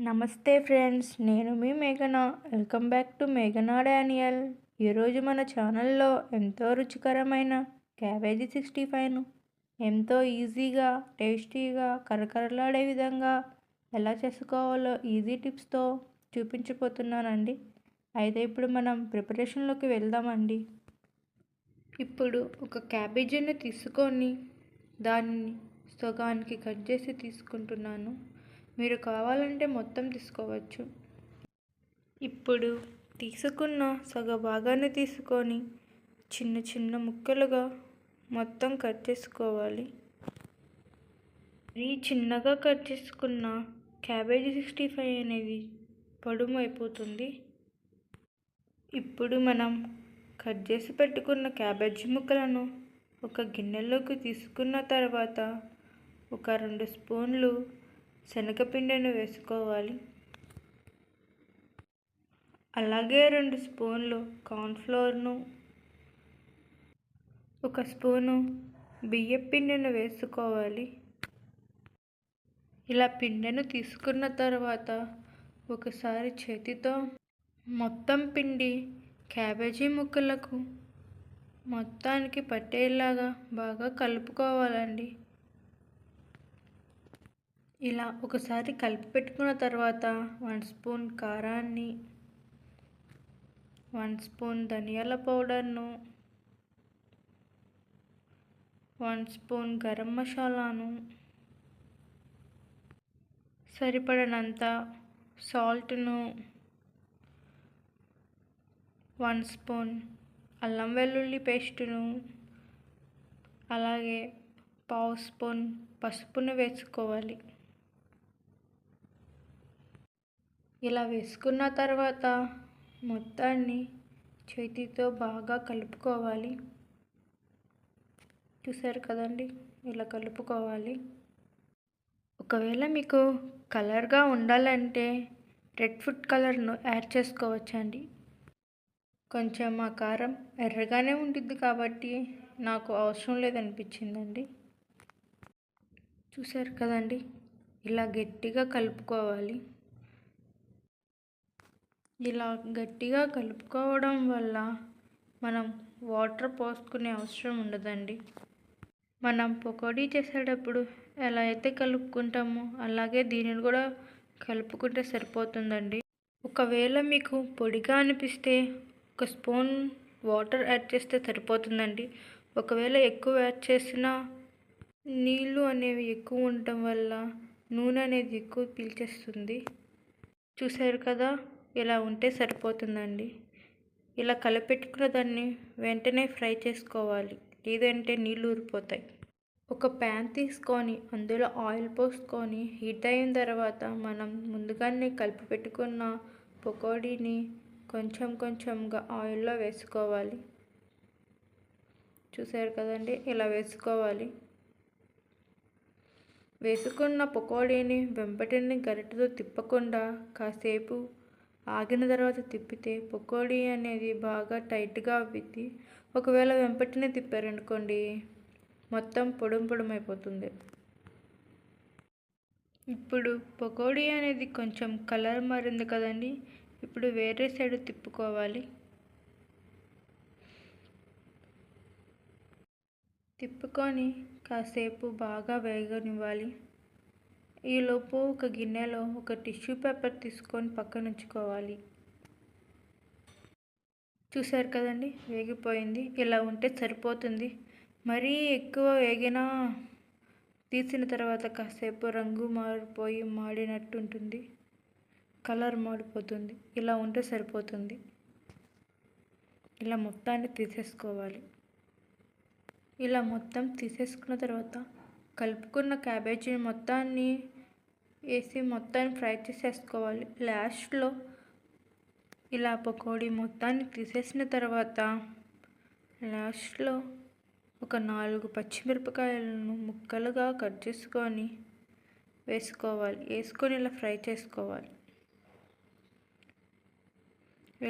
నమస్తే ఫ్రెండ్స్, నేను మీ మేఘన. వెల్కమ్ బ్యాక్ టు మేఘనా డానియల్. ఈరోజు మన ఛానల్లో ఎంతో రుచికరమైన క్యాబేజీ 65ను ఎంతో ఈజీగా, టేస్టీగా, కరకరలాడే విధంగా ఎలా చేసుకోవాలో ఈజీ టిప్స్తో చూపించబోతున్నానండి. అయితే ఇప్పుడు మనం ప్రిపరేషన్లోకి వెళ్దామండి. ఇప్పుడు ఒక క్యాబేజీని తీసుకొని దాన్ని సగానికి కట్ చేసి తీసుకుంటున్నాను. మీరు కావాలంటే మొత్తం తీసుకోవచ్చు. ఇప్పుడు తీసుకున్న సగ భాగాన్ని తీసుకొని చిన్న చిన్న ముక్కలుగా మొత్తం కట్ చేసుకోవాలి. ఈ చిన్నగా కట్ చేసుకున్న క్యాబేజీ 65 అనేది పొడుము అయిపోతుంది. ఇప్పుడు మనం కట్ చేసి పెట్టుకున్న క్యాబేజీ ముక్కలను ఒక గిన్నెలోకి తీసుకున్న తర్వాత ఒక 2 స్పూన్లు శనగపిండిని వేసుకోవాలి. అలాగే 2 స్పూన్లు కార్న్ఫ్లోర్ను, 1 స్పూను బియ్యం పిండిని వేసుకోవాలి. ఇలా పిండిని తీసుకున్న తర్వాత ఒకసారి చేతితో మొత్తం పిండి క్యాబేజీ ముక్కలకు మొత్తానికి పట్టేలాగా బాగా కలుపుకోవాలండి. ఇలా ఒకసారి కలిపి పెట్టుకున్న తర్వాత 1 స్పూన్ కారాన్ని, 1 స్పూన్ ధనియాల పౌడర్ను, 1 స్పూన్ గరం మసాలాను, సరిపడినంత సాల్ట్ను, 1 స్పూన్ అల్లం వెల్లుల్లి పేస్టును, అలాగే 1/2 స్పూన్ పసుపును వేసుకోవాలి. ఇలా వేసుకున్న తర్వాత మొత్తాన్ని చేతితో బాగా కలుపుకోవాలి. చూసారు కదండి, ఇలా కలుపుకోవాలి. ఒకవేళ మీకు కలర్గా ఉండాలంటే రెడ్ ఫుడ్ కలర్ను యాడ్ చేసుకోవచ్చండి. కొంచెం ఆ కారం ఎర్రగానే ఉంటుంది కాబట్టి నాకు అవసరం లేదనిపించిందండి. చూసారు కదండి, ఇలా గట్టిగా కలుపుకోవాలి. ఇలా గట్టిగా కలుపుకోవడం వల్ల మనం వాటర్ పోసుకునే అవసరం ఉండదండి. మనం పకోడీ చేసేటప్పుడు ఎలా అయితే కలుపుకుంటామో అలాగే దీనిని కూడా కలుపుకుంటే సరిపోతుందండి. ఒకవేళ మీకు పొడిగా అనిపిస్తే 1 స్పూన్ వాటర్ యాడ్ చేస్తే సరిపోతుందండి. ఒకవేళ ఎక్కువ యాడ్ చేసినా నీళ్ళు అనేవి ఎక్కువ ఉండటం వల్ల నూనె అనేది ఎక్కువ పీల్చేస్తుంది. చూసారు కదా, ఇలా ఉంటే సరిపోతుందండి. ఇలా కలిపెట్టుకున్న దాన్ని వెంటనే ఫ్రై చేసుకోవాలి, లేదంటే నీళ్ళు ఊరిపోతాయి. ఒక ప్యాన్ తీసుకొని అందులో ఆయిల్ పోసుకొని హీట్ అయిన తర్వాత మనం ముందుగానే కలిపి పెట్టుకున్న పకోడీని కొంచెం కొంచెంగా ఆయిల్లో వేసుకోవాలి. చూసారు కదండి, ఇలా వేసుకోవాలి. వేసుకున్న పకోడీని వెంబటిని గరిటెతో తిప్పకుండా కాసేపు ఆగిన తర్వాత తిప్పితే పకోడీ అనేది బాగా టైట్గా అవుతుంది. ఒకవేళ వెంపటినే తిప్పారనుకోండి మొత్తం పొడుం అయిపోతుంది. ఇప్పుడు పకోడీ అనేది కొంచెం కలర్ మారింది కదండి, ఇప్పుడు వేరే సైడ్ తిప్పుకోవాలి. తిప్పుకొని కాసేపు బాగా వేగనివ్వాలి. ఈలోపు ఒక గిన్నెలో ఒక టిష్యూ పేపర్ తీసుకొని పక్కన ఉంచుకోవాలి. చూసారు కదండి, వేగిపోయింది. ఇలా ఉంటే సరిపోతుంది. మరీ ఎక్కువ వేగినా తీసిన తర్వాత కాసేపు రంగు మారిపోయి మాడినట్టు ఉంటుంది, కలర్ మాడిపోతుంది. ఇలా ఉంటే సరిపోతుంది. ఇలా మొత్తాన్ని తీసేసుకోవాలి. ఇలా మొత్తం తీసేసుకున్న తర్వాత కలుపుకున్న క్యాబేజీ మొత్తాన్ని వేసి మొత్తాన్ని ఫ్రై చేసేసుకోవాలి. లాస్ట్లో ఇలా పకోడీ మొత్తాన్ని తీసేసిన తర్వాత లాస్ట్లో ఒక 4 పచ్చిమిరపకాయలను ముక్కలుగా కట్ చేసుకొని వేసుకోవాలి. వేసుకొని ఇలా ఫ్రై చేసుకోవాలి.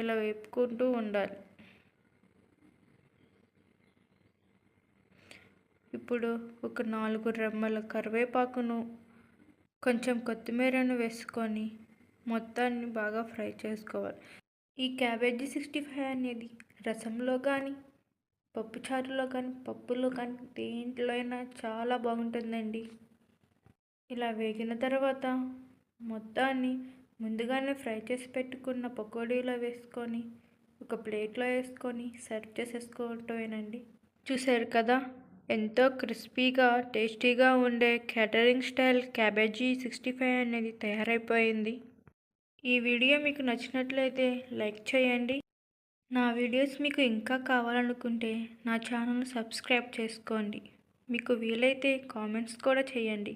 ఇలా వేపుకుంటూ ఉండాలి. ఇప్పుడు ఒక 4 రెమ్మల కరివేపాకును, కొంచెం కొత్తిమీరను వేసుకొని మొత్తాన్ని బాగా ఫ్రై చేసుకోవాలి. ఈ క్యాబేజీ 65 అనేది రసంలో కానీ, పప్పుచారులో కానీ, పప్పులో కానీ దేంట్లో అయినా చాలా బాగుంటుందండి. ఇలా వేగిన తర్వాత మొత్తాన్ని ముందుగానే ఫ్రై చేసి పెట్టుకున్న పకోడీలో వేసుకొని ఒక ప్లేట్లో వేసుకొని సర్వ్ చేసేసుకోవటమేనండి. చూసారు కదా, ఎంతో క్రిస్పీగా టేస్టీగా ఉండే క్యాటరింగ్ స్టైల్ క్యాబేజీ 65 అనేది తయారైపోయింది. ఈ వీడియో మీకు నచ్చినట్లయితే లైక్ చేయండి. నా వీడియోస్ మీకు ఇంకా కావాలనుకుంటే నా ఛానల్ని సబ్స్క్రైబ్ చేసుకోండి. మీకు వీలైతే కామెంట్స్ కూడా చేయండి.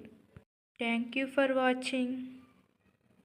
Thank you for watching.